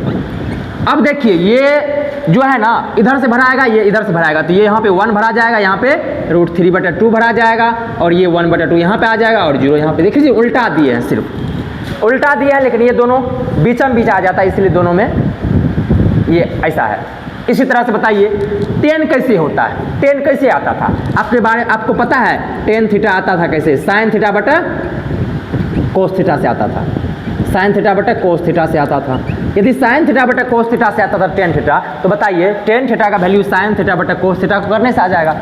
अब देखिए ये जो है ना इधर से भराएगा, ये इधर से भराएगा, तो ये यहाँ पे 1 भरा जाएगा, यहाँ पे √3/2 भरा जाएगा और ये 1/2 यहाँ पे आ जाएगा और 0 यहाँ पे। देख लीजिए उल्टा दिए हैं, सिर्फ उल्टा दिया है, लेकिन ये दोनों बीचम बीच आ जाता है, इसलिए दोनों में ये ऐसा है। इसी तरह से बताइए 10 कैसे होता है, 10 कैसे आता था आपको पता है। tan थीटा आता था कैसे, साइन थीटा बटा कोस थीटा से आता था, साइन थीटा बटा कोस थीटा से आता था। यदि साइन थीटा बटा कोस थीटा से आता था tan थीटा, तो बताइए tan थीटा का वैल्यू साइन थीटा बटा कोस थीटा को करने से आ जाएगा।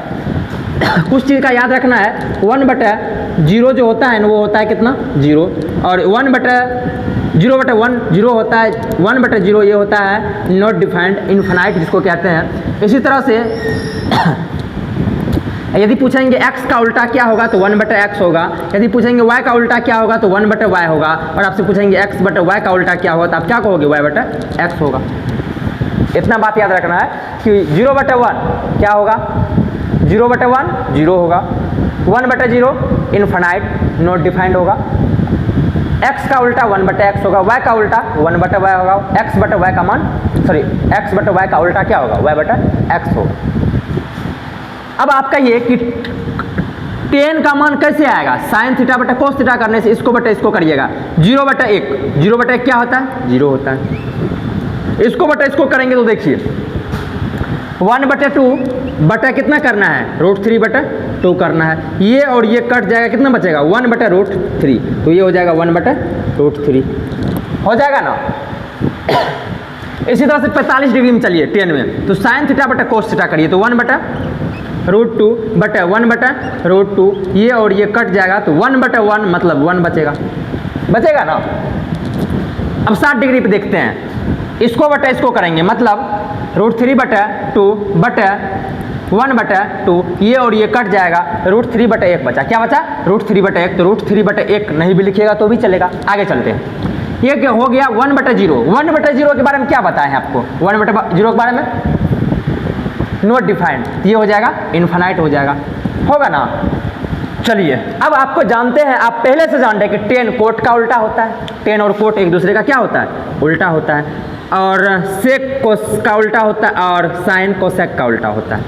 कुछ चीज़ का याद रखना है, 1/0 जो होता है ना वो होता है कितना 0 और 1/0/1 0 होता है, 1/0 ये होता है नॉट डिफाइंड इनफाइनाइट जिसको कहते हैं। इसी तरह से यदि पूछेंगे x का उल्टा क्या होगा तो 1/x होगा। यदि पूछेंगे y का उल्टा क्या होगा तो 1/y होगा। और आपसे पूछेंगे x/y का उल्टा क्या होगा तो आप क्या कहोगे y/x होगा। इतना बात याद रखना है कि 0/1 क्या होगा 0/1 0 होगा, 1/0 इनफाइनाइट नॉट डिफाइंड होगा, x का उल्टा 1/x होगा, y का उल्टा 1/y होगा, x/y का मान x/y का उल्टा क्या होगा y/x होगा। अब आपका ये कि tan का मान कैसे आएगा, साइन थीटा बटा कोस थीटा करने से इसको बटा इसको करिएगा 0/1, 0/1 क्या होता है 0 होता है। इसको बटा इसको करेंगे तो देखिए 1/2 बटा कितना करना है, √3/2 करना है। ये और ये कट जाएगा, कितना बचेगा 1/√3, तो ये हो जाएगा 1/√3 हो जाएगा ना। इसी तरह से 45 डिग्री में चलिए 10 में, तो साइन थीटा बटा कोस थीटा करिए, तो 1/√2 बटा 1/√2, ये और ये कट जाएगा तो 1/1 मतलब 1 बचेगा ना। अब 60 डिग्री पे देखते हैं, इसको बटा इसको करेंगे, मतलब √3/2 बटा 1/2, ये और ये कट जाएगा, √3/1 बचा। क्या बचा, √3/1, तो √3/1 नहीं भी लिखिएगा तो भी चलेगा। आगे चलते हैं, ये क्या हो गया 1/0। 1/0 के बारे में क्या बताएं हैं आपको, 1/0 के बारे में नॉट डिफाइंड, ये हो जाएगा इनफाइनाइट हो जाएगा, होगा ना। चलिए अब आपको जानते हैं, आप पहले से जानते हैं कि tan कोट का उल्टा होता है, tan और कोट एक दूसरे का क्या होता है, उल्टा होता है, और सेक कोस का उल्टा होता है, और साइन कोसेक का उल्टा होता है।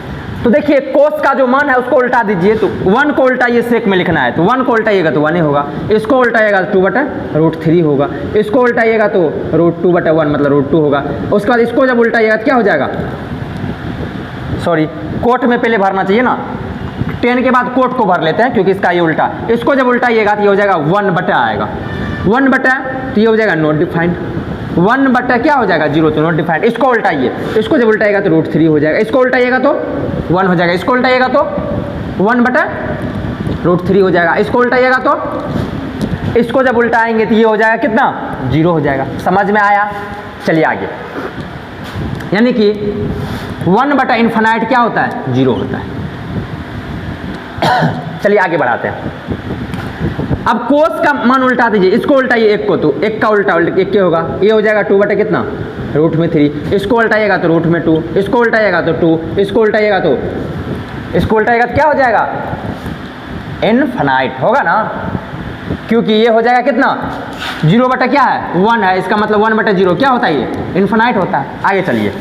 तो देखिए कोस का जो मान है उसको उल्टा दीजिए, तो 1 को उल्टाइए, सेक में लिखना है, तो 1 को उल्टाइएगा तो 1 ही होगा, इसको उल्टाइएगा तो 2/√3 होगा, इसको उल्टाइएगा तो √2/1 मतलब √2 होगा। उसके बाद इसको जब उल्टाइएगा तो क्या हो जाएगा, सॉरी कोट में पहले भरना चाहिए ना, 10 के बाद कोट को भर लेते हैं क्योंकि इसका ये उल्टा, इसको जब उल्टाइएगा तो ये हो जाएगा 1/, आएगा 1/, तो ये हो जाएगा नॉट डिफाइंड, 1/, क्या हो जाएगा 0, तो नॉट डिफाइंड। इसको उल्टाइए, इसको जब उल्टाइएगा तो √3 हो जाएगा, इसको उल्टाइएगा तो 1 हो जाएगा, इसको उल्टाइएगा तो 1/√3 हो जाएगा, इसको उल्टाइएगा तो, इसको जब उल्टाएंगे तो ये हो जाएगा कितना 0 हो जाएगा। समझ में आया। चलिए आगे, यानी कि 1/∞ क्या होता है, 0 होता है। चलिए आगे बढ़ाते हैं। अब कोस का मान उल्टा दीजिए, इसको उल्टाइए 1 को, तो 1 का उल्टा 1 क्या होगा, ये हो जाएगा 2/ कितना √3, इसको उल्टाइएगा तो √2, इसको उल्टाइएगा तो 2, इसको उल्टाइएगा तो क्या हो जाएगा, इनफाइनाइट होगा ना, क्योंकि ये हो जाएगा कितना 0/ क्या है 1 है, इसका मतलब 1/0 क्या होता है, ये इनफाइनाइट होता है। आगे चलिए,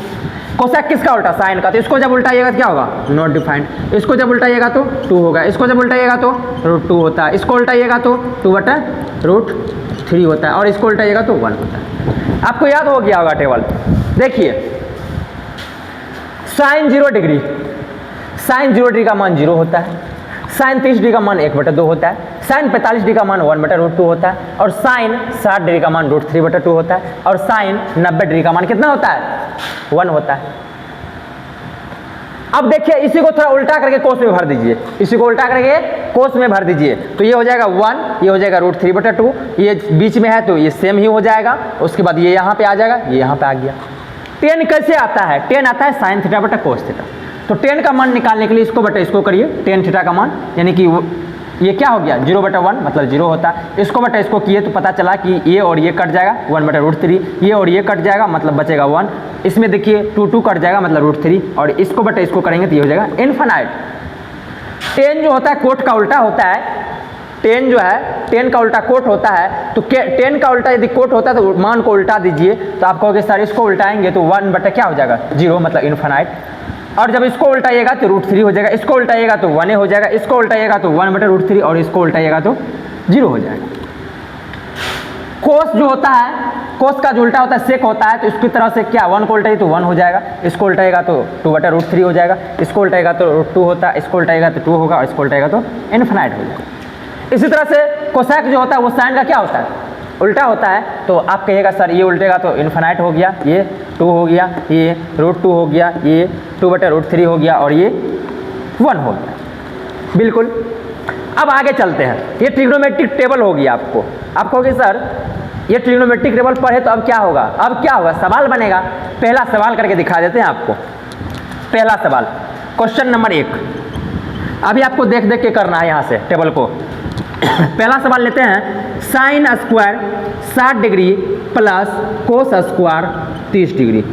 कोसेक किसका उल्टा, साइन का, तो इसको जब उल्टाइएगा तो क्या होगा, नॉट डिफाइंड, इसको जब उल्टाइएगा तो 2 होगा, इसको जब उल्टाइएगा तो √2 होता है, इसको उल्टाइएगा तो 2/√3 होता है, और इसको उल्टाइएगा तो 1 होता है। आपको याद हो गया होगा टेबल। देखिए साइन 0 डिग्री, साइन 0 डिग्री का मान 0 होता है, साइन 30 डिग्री का मान 1/2 होता है, साइन 45 डिग्री का मान 1/√2 होता है, और साइन 60 डिग्री का मान √3/2 होता है, और साइन 90 डिग्री का मान कितना होता है, 1 होता है। अब देखिए इसी को थोड़ा उल्टा करके कोस में भर दीजिए, इसी को उल्टा करके कोस में भर दीजिए, तो ये हो जाएगा 1, ये हो जाएगा √3/2, ये बीच में है तो ये सेम ही हो जाएगा, उसके बाद ये यहाँ पे आ जाएगा, ये यहाँ पे आ गया। tan कैसे आता है, tan आता है साइन थीटा बटा कोस थीटा, तो tan का मान निकालने के लिए इसको बटा इसको करिए, tan थीटा का मान, यानी कि ये क्या हो गया 0/1 मतलब 0 होता है, इसको बटा इसको किए तो पता चला कि ये और ये कट जाएगा 1/√3, ये और ये कट जाएगा मतलब बचेगा 1, इसमें देखिए 2 कट जाएगा मतलब √3, और इसको बटा इसको करेंगे तो ये हो जाएगा इनफाइनाइट। tan जो होता है कोट का उल्टा होता है, tan जो है tan का उल्टा कोट होता है, तो tan का उल्टा यदि कोट होता है तो मान को उल्टा दीजिए, तो आप कहोगे सर इसको उल्टाएंगे तो 1/ क्या हो जाएगा 0 मतलब इनफाइनाइट, और जब इसको उल्टाइएगा तो √3 हो जाएगा, इसको उल्टाइएगा तो 1 हो जाएगा, इसको उल्टाइएगा तो 1/√3, और इसको उल्टाइएगा तो 0 हो जाएगा। कोस जो होता है, कोस का जो उल्टा होता है सेक होता है, तो इसकी तरह से क्या 1 को उल्टाइए तो 1 हो जाएगा, इसको उल्टाएगा तो 2/√3 हो जाएगा, इसको उल्टाएगा तो √2 होता है, इसको उल्टाएगा तो 2 होगा, और इसको उल्टाएगा तो इनफाइनाइट हो जाएगा। इसी तरह से कोसेक जो होता है वो साइन का क्या होता है, उल्टा होता है, तो आप कहिएगा सर ये उल्टेगा तो इनफाइनाइट हो गया, ये 2 हो गया, ये √2 हो गया, ये 2/√3 हो गया, और ये 1 हो गया। बिल्कुल। अब आगे चलते हैं, ये ट्रिग्नोमेट्रिक टेबल होगी आपको, आप कहोगे सर ये ट्रिग्नोमेट्रिक टेबल पढ़े तो अब क्या होगा, अब क्या होगा सवाल बनेगा। पहला सवाल करके दिखा देते हैं आपको। पहला सवाल क्वेश्चन नंबर 1, अभी आपको देख देख के करना है यहाँ से टेबल को। पहला सवाल लेते हैं, sine square 60 degree plus cos square 30 degree,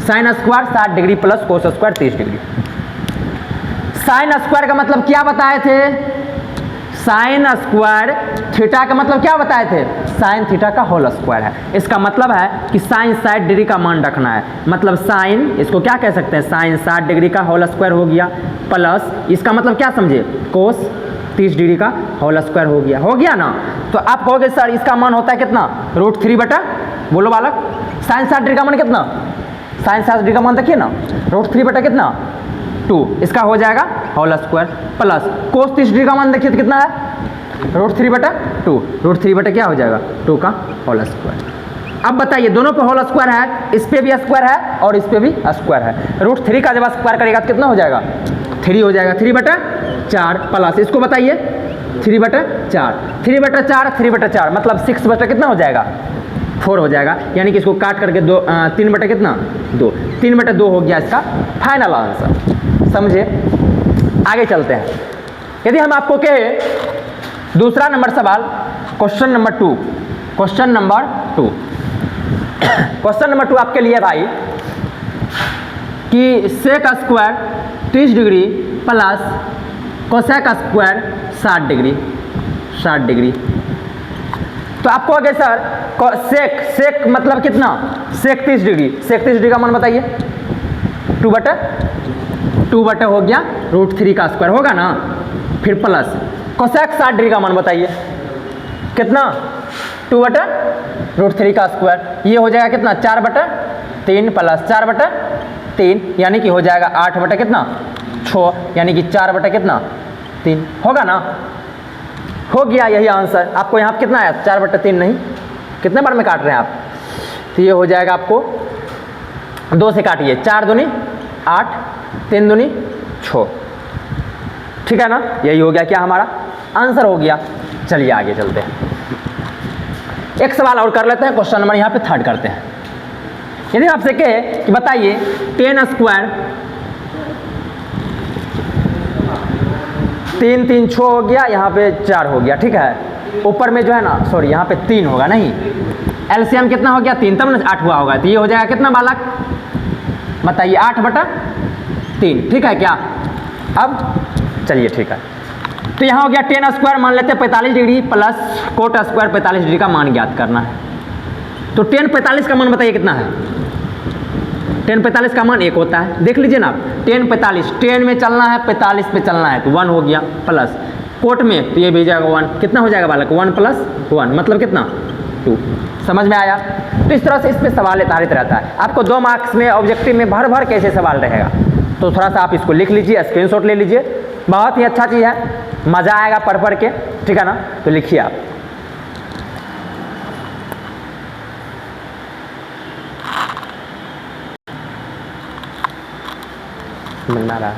sine square 60 degree plus cos square 30 degree. Sine square का मतलब क्या बताए थे, साइन स्क्वायर थीटा का मतलब क्या बताए थे, साइन थीटा का होल स्क्वायर है। इसका मतलब है कि साइन 60 डिग्री का मान रखना है, मतलब साइन इसको क्या कह सकते हैं, साइन 60 डिग्री का होल स्क्वायर हो गया, प्लस इसका मतलब क्या समझे, कोस 30 डिग्री का होल स्क्वायर हो गया ना। तो आप कहोगे सर इसका मान होता है कितना, √3/, बोलो बालक, साइन 60 डिग्री का मान कितना, साइन 60 डिग्री का मान देखिए ना, √3/, कितना 2, इसका हो जाएगा whole square plus cos 30 degree का मान देखिए तो कितना है √3/2, √3 क्या हो जाएगा 2 का होल स्क्वायर। अब बताइए दोनों पे होल स्क्वायर है, इस पे भी स्क्वायर है और इस पे भी स्क्वायर है। √3 का जब स्क्वायर करेगा तो कितना हो जाएगा 3 हो जाएगा, 3/4 प्लस इसको बताइए 3/4, 3/4 मतलब 6 कितना हो जाएगा 4 हो जाएगा, यानी कि इसको काट करके 3 कितना 2, 3/2 हो गया इसका फाइनल आंसर। समझे, आगे चलते हैं। यदि हम आपको कहे दूसरा नंबर सवाल क्वेश्चन नंबर 2, क्वेश्चन नंबर 2 आपके लिए भाई कि sec square 30 degree plus cosec square 60 degree. तो आपको आगे सर सेक मतलब कितना सेक 30 डिग्री का मान बताइए 2/2 हो गया √3 का स्क्वायर होगा ना, फिर प्लस कोसेक 60 डिग्री का मान बताइए कितना 2/√3 का स्क्वायर, ये हो जाएगा कितना 4/3 प्लस 4/3 यानी कि हो जाएगा 8 कितना 6, यानी कि 4/3 होगा ना, हो गया यही आंसर। आपको यहाँ कितना आया 4/3 नहीं, कितने बार में काट रहे हैं आप, तो ये हो जाएगा आपको 2 से काटिए, 4 दूनी 8, 3 दूनी 6, ठीक है ना, यही हो गया क्या हमारा आंसर हो गया। चलिए आगे चलते हैं, एक सवाल और कर लेते हैं, क्वेश्चन नंबर यहाँ पे 3 करते हैं। यदि आपसे कहे कि बताइए 10 स्क्वायर 3 3 6 हो गया, यहाँ पे 4 हो गया, ठीक है, ऊपर में जो है ना सॉरी यहाँ पे 3 होगा, नहीं एलसीएम कितना हो गया 3 तब ना 8 हुआ होगा, तो ये हो जाएगा कितना बालक बताइए 8/3, ठीक है क्या। अब चलिए ठीक है, तो यहाँ हो गया 10 स्क्वायर मान लेते हैं 45 degree plus coat square 45 degree का मान ज्ञात करना है। तो 10 45 का मान बताइए कितना है, 10 45 का मान 1 होता है, देख लीजिए ना 10 45, 10 में चलना है 45 पे चलना है तो 1 हो गया, प्लस कोट में तो ये भी जाएगा 1, कितना हो जाएगा बालक 1 + 1 मतलब कितना 2। समझ में आया। तो इस तरह से इस पर सवाल आधारित रहता है। आपको 2 मार्क्स में ऑब्जेक्टिव में भर भर कैसे सवाल रहेगा, तो थोड़ा सा आप इसको लिख लीजिए, स्क्रीनशॉट ले लीजिए, बहुत ही अच्छा चीज़ है, मज़ा आएगा पढ़ के, ठीक है ना। तो लिखिए आप मिलना रहा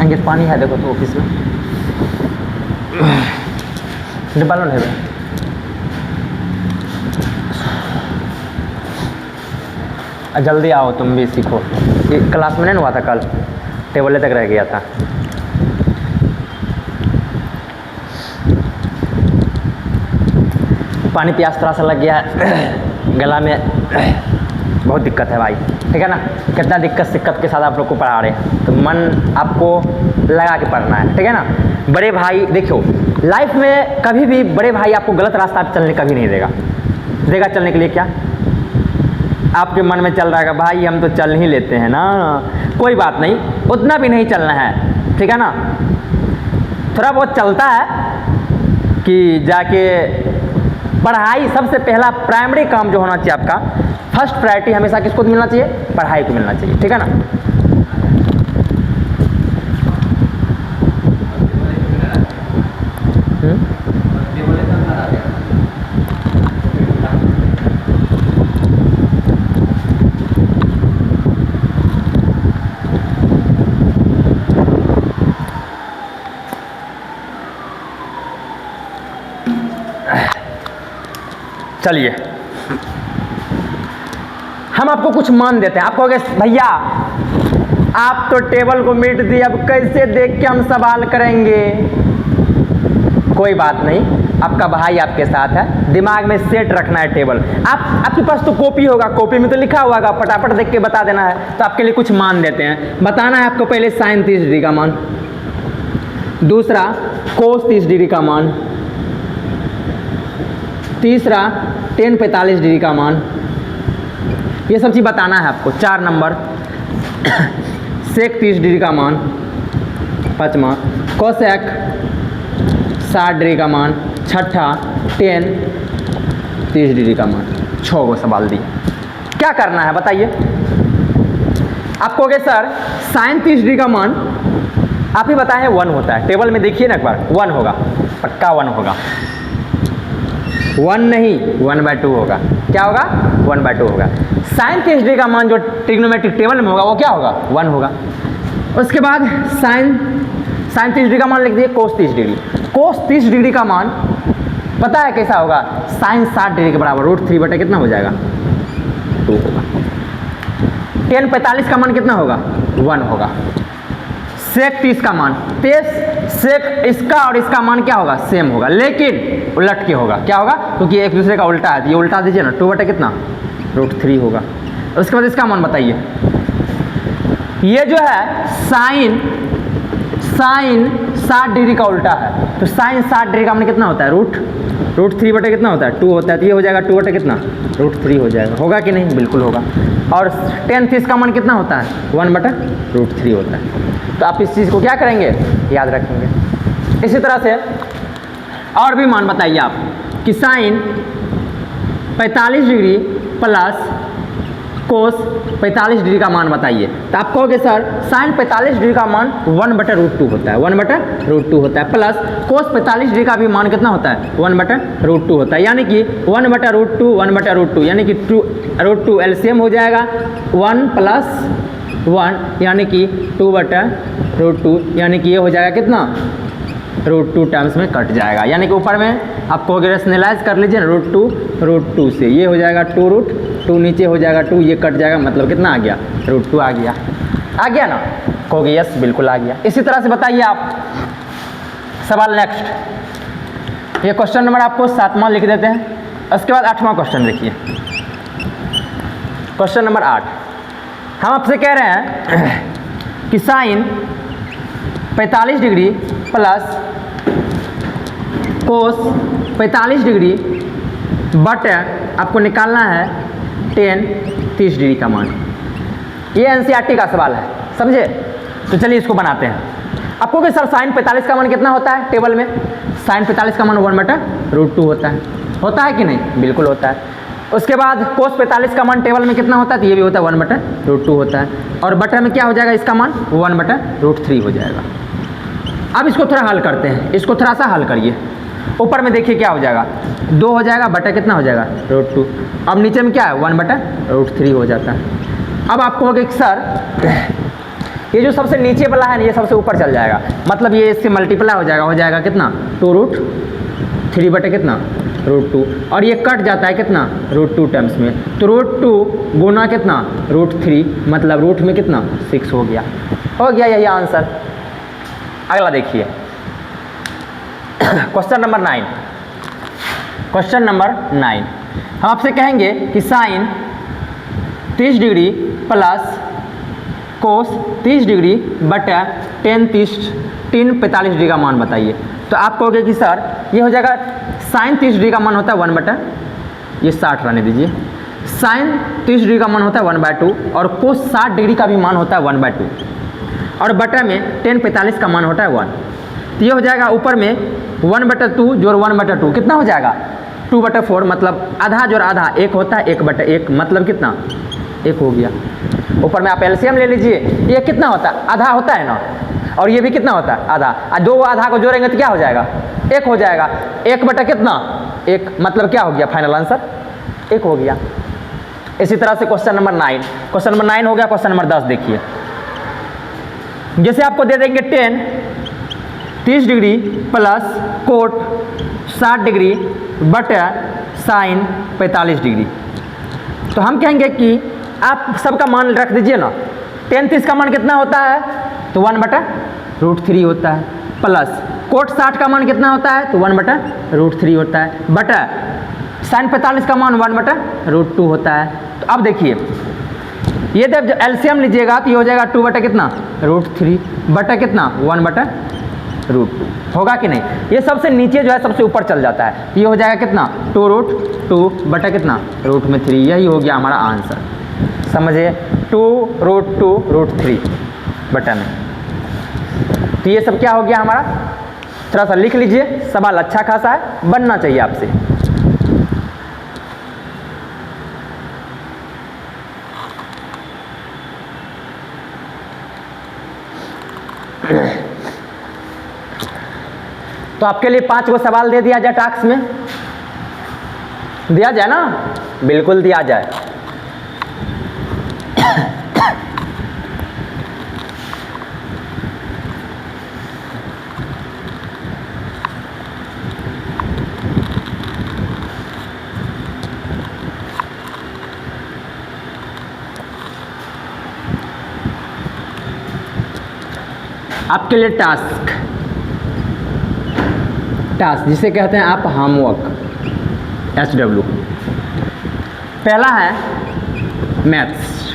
अंकित पानी है देखो तो ऑफिस में डिब्बा लो नहीं, जल्दी आओ तुम भी सीखो। ये क्लास में नहीं हुआ था कल, टेबल तक रह गया था। पानी प्यास थोड़ा सा लग गया है गला में, बहुत दिक्कत है भाई, ठीक है ना। कितना दिक्कत के साथ आप लोग को पढ़ा रहे हैं, तो मन आपको लगा के पढ़ना है, ठीक है ना। बड़े भाई देखो लाइफ में कभी भी बड़े भाई आपको गलत रास्ता पर चलने कभी नहीं देगा चलने के लिए क्या आपके मन में चल रहा है भाई हम तो चल ही लेते हैं ना, कोई बात नहीं, उतना भी नहीं चलना है, ठीक है ना। थोड़ा बहुत चलता है कि जाके पढ़ाई सबसे पहला प्राइमरी काम जो होना चाहिए आपका, फर्स्ट प्रायोरिटी हमेशा किसको मिलना चाहिए, पढ़ाई को मिलना चाहिए, ठीक है ना। चलिए हम आपको कुछ मान देते हैं। आप कहोगे भैया आप तो टेबल को मिट दिए, अब कैसे देख के हम सवाल करेंगे। कोई बात नहीं, आपका भाई आपके साथ है, दिमाग में सेट रखना है टेबल। आपके पास तो कॉपी होगा, कॉपी में तो लिखा हुआ होगा, फटाफट देख के बता देना है। तो आपके लिए कुछ मान देते हैं। बताना है आपको पहले साइन 30 डिग्री का मान, दूसरा कोस 30 डिग्री का मान, तीसरा टेन 45 डिग्री का मान, ये सब चीज़ बताना है आपको। 4 नंबर सेक 30 डिग्री का मान, 5वां कोसेक 60 डिग्री का मान, 6ठा टेन 30 डिग्री का मान। 6 को सवाल दिए, क्या करना है बताइए। आप कहोगे सर साइन 30 डिग्री का मान आप ही बताएं 1 होता है, टेबल में देखिए ना एक बार, 1 होगा, पक्का 1 होगा। 1 नहीं 1/2 होगा। क्या होगा? 1/2 होगा। साइन 30 डिग्री का मान जो ट्रिग्नोमेट्रिक टेबल में होगा वो क्या होगा? 1 होगा। उसके बाद साइन 30 डिग्री का मान लिख दिए, कोस 30 डिग्री। कोस 30 डिग्री का मान पता है कैसा होगा? साइन 60 डिग्री के बराबर, √3 बटे कितना हो जाएगा? 2 होगा। टेन 45 का मान कितना होगा? 1 होगा। सेक 30 का मान, सेक इसका और इसका मान क्या होगा? सेम होगा, लेकिन उलट के होगा। क्या होगा? क्योंकि एक दूसरे का उल्टा है, ये उल्टा दीजिए ना, 2 बटे कितना? √3 होगा। उसके बाद इसका मान बताइए। ये जो है साइन 60 डिग्री का उल्टा है, तो साइन 60 डिग्री का मान कितना होता है? √3 बटे कितना होता है? 2 होता है। तो ये हो जाएगा 2 बटे कितना? √3 हो जाएगा। होगा कि नहीं? बिल्कुल होगा। और टेन 30 का मान कितना होता है? 1 बटे √3 होता है। तो आप इस चीज़ को क्या करेंगे? याद रखेंगे। इसी तरह से और भी मान बताइए आप कि sine 45 degree plus cos 45 degree का मान बताइए। तो आप कहोगे सर साइन 45 डिग्री का मान 1 बटे √2 होता है, 1 बटे √2 होता है, प्लस कोस 45 डिग्री का भी मान कितना होता है? 1 बटे √2 होता है। यानी कि 1 बटे √2 1 बटे √2 यानी कि √2 एलसीएम हो जाएगा 1 + 1 यानी कि 2 बटे √2 यानी कि ये हो जाएगा कितना? √2 टर्म्स में कट जाएगा। यानी कि ऊपर में आप कहोगे रेशनलाइज कर लीजिए √2 से, ये हो जाएगा 2√2, नीचे हो जाएगा 2, ये कट जाएगा, मतलब कितना आ गया? √2 आ गया ना? कहोगे यस बिल्कुल आ गया। इसी तरह से बताइए आप सवाल नेक्स्ट। ये क्वेश्चन नंबर आपको 7वां लिख देते हैं। उसके बाद 8वां क्वेश्चन देखिए। क्वेश्चन नंबर 8 हम आपसे कह रहे हैं कि sine 45 degree plus cos 45 degree but आपको निकालना है टेन 30 डिग्री का मान। ये एनसीईआरटी का सवाल है, समझे? तो चलिए इसको बनाते हैं। आपको कि सर साइन 45 का मान कितना होता है टेबल में? साइन 45 का मान 1 बटा √2 होता है कि नहीं? बिल्कुल होता है। उसके बाद कोस 45 का मान टेबल में कितना होता है? तो ये भी होता है 1 बटा √2 होता है। और बटा में क्या हो जाएगा? इसका मान 1 बटा √3 हो जाएगा। अब इसको थोड़ा हल करते हैं, इसको थोड़ा सा हल करिए। ऊपर में देखिए क्या हो जाएगा? 2 हो जाएगा, बटा कितना हो जाएगा? √2। अब नीचे में क्या है? 1 बटा √3 हो जाता है। अब आप कहोगे सर ये जो सबसे नीचे वाला है ना, ये सबसे ऊपर चल जाएगा, मतलब ये इससे मल्टीप्लाई हो जाएगा कितना? 2√3 बटे कितना? √2। और ये कट जाता है कितना? √2 टर्म्स में, तो √2 गुना कितना? √3, मतलब रूट में कितना? 6 हो गया यही आंसर। अगला देखिए क्वेश्चन नंबर 9। क्वेश्चन नंबर 9 हम आपसे कहेंगे कि sine 30 degree plus cos 30 degree बटा टेन 45 डिग्री का मान बताइए। तो आप कहोगे कि सर ये हो जाएगा साइन 30 डिग्री का मान होता है 1 बटा, ये 60 रहने दीजिए, साइन 30 डिग्री का मान होता है 1/2 और कोस 60 डिग्री का भी मान होता है 1/2 और बटा में टेन 45 का मान होता है 1। तो ये हो जाएगा ऊपर में 1/2 जोड़ 1/2 कितना हो जाएगा? 2/4, मतलब आधा जोड़ आधा 1 होता है, 1/1 मतलब कितना? 1 हो गया। ऊपर में आप एलसीएम ले लीजिए, ये कितना होता है? आधा होता है ना, और ये भी कितना होता है? आधा। दो आधा को जोड़ेंगे तो क्या हो जाएगा? 1 हो जाएगा। 1 बटा कितना? 1, मतलब क्या हो गया? फाइनल आंसर 1 हो गया। इसी तरह से क्वेश्चन नंबर 9 हो गया। क्वेश्चन नंबर 10 देखिए। जैसे आपको दे देंगे ten 30 degree plus coat 60 degree बटा साइन 45 डिग्री, तो हम कहेंगे कि आप सबका मान रख दीजिए ना, टेन 30 का मान कितना होता है, तो 1/√3 होता है, प्लस कोट 60 का मान कितना होता है, तो 1/√3 होता है, बटा sin 45 का मान 1/√2 होता है। तो अब देखिए ये जब एलसीएम लीजिएगा तो ये हो जाएगा 2 बटा कितना √3 बटा कितना 1/√2 होगा कि नहीं। ये सबसे नीचे जो है सबसे ऊपर चल जाता है, ये हो जाएगा कितना 2√2 बटा कितना √3। यही हो गया हमारा आंसर, समझिए 2√2√3 बटा में। तो ये सब क्या हो गया हमारा, थोड़ा सा लिख लीजिए, सवाल अच्छा खासा है, बनना चाहिए आपसे। तो आपके लिए 5 गो सवाल दे दिया जाए, टास्क में दिया जाए ना, बिल्कुल दिया जाए। आपके लिए टास्क जिसे कहते हैं आप होमवर्क HW। पहला है मैथ्स।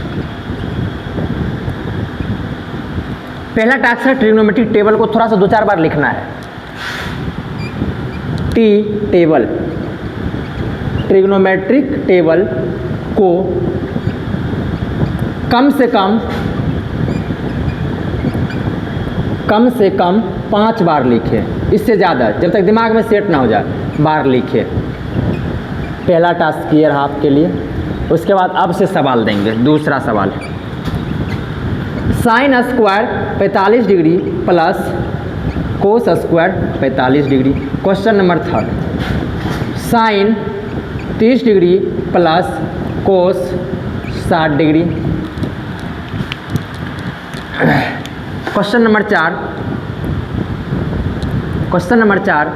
पहला टास्क है ट्रिग्नोमेट्रिक टेबल को थोड़ा सा 2-4 बार लिखना है। ट्रिग्नोमेट्रिक टेबल को कम से कम 5 बार लिखे, इससे ज़्यादा जब तक दिमाग में सेट ना हो जाए बार लिखे। पहला टास्क क्लियर है आपके लिए। उसके बाद अब से सवाल देंगे। दूसरा सवाल, sine square 45 degree plus cos square 45 degree. Question number 3, sine 30 degree plus cos 60 degree. Question number 4,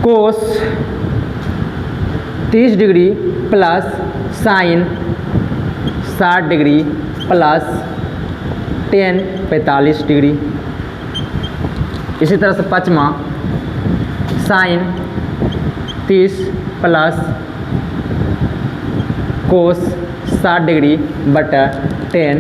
cos 30 degree plus sine 60 degree plus tan 45 degree. इसी तरह से 5वां, साइन 30 प्लस कोस 60 डिग्री बटा टेन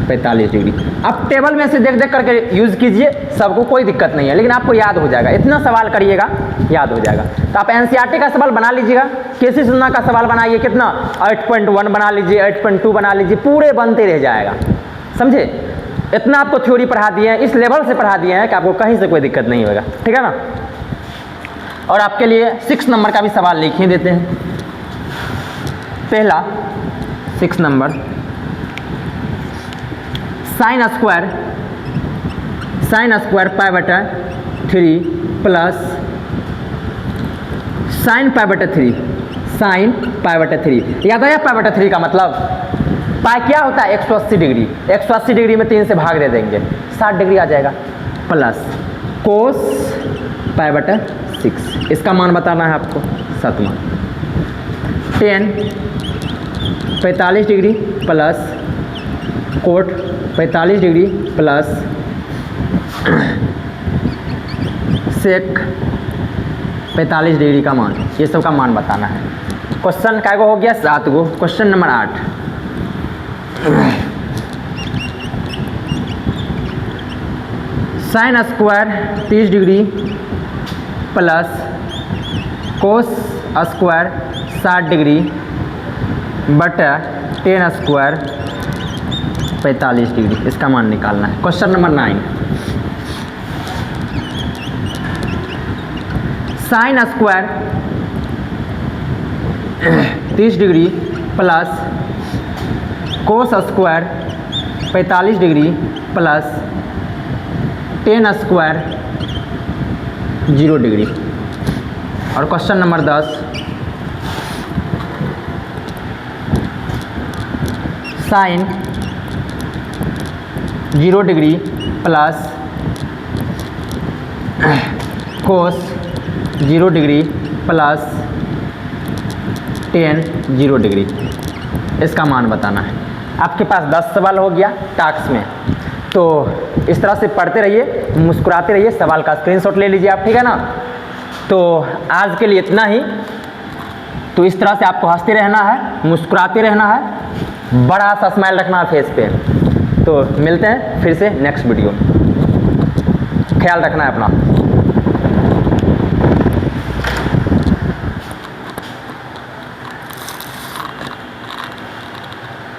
45 डिग्री। अब टेबल में से देख करके यूज़ कीजिए, सबको कोई दिक्कत नहीं है, लेकिन आपको याद हो जाएगा। इतना सवाल करिएगा याद हो जाएगा। तो आप एनसीईआरटी का सवाल बना लीजिएगा, केसी सुन्ना का सवाल बनाइए, कितना 8.1 बना लीजिए, 8.2 बना लीजिए, पूरे बनते रह जाएगा, समझे। इतना आपको थ्योरी पढ़ा दिए हैं, इस लेवल से पढ़ा दिए हैं कि आपको कहीं से कोई दिक्कत नहीं होगा, ठीक है ना। और आपके लिए 6 नंबर का भी सवाल लिख ही देते हैं। पहला 6 number, sine square π/3 plus sine π/3, sine π/3। याद आया π/3 का मतलब, पाई क्या होता है 180 डिग्री। 180 डिग्री में 3 से भाग दे देंगे, 60 डिग्री आ जाएगा, प्लस कोस π/6। इसका मान बताना है आपको। 7वां, tan 45 degree plus cot 45 degree plus sec 45 degree का मान, ये सब का मान बताना है। क्वेश्चन काय गो हो गया, 7 गो। Question number 8, sine square 30 degree plus cos square 60 degree बटा टेन स्क्वायर 45 डिग्री। इसका मान निकालना है। Question number 9, sine square 30 degree plus cos square 45 degree plus tan square 0 degree. और question number 10, sine 0 degree plus cos 0 degree plus tan 0 degree. इसका मान बताना है। आपके पास 10 सवाल हो गया टास्क में। तो इस तरह से पढ़ते रहिए, मुस्कुराते रहिए, सवाल का स्क्रीनशॉट ले लीजिए आप, ठीक है ना। तो आज के लिए इतना ही। तो इस तरह से आपको हंसते रहना है, मुस्कुराते रहना है, बड़ा सा स्माइल रखना है फेस पे। तो मिलते हैं फिर से नेक्स्ट वीडियो, ख्याल रखना है अपना।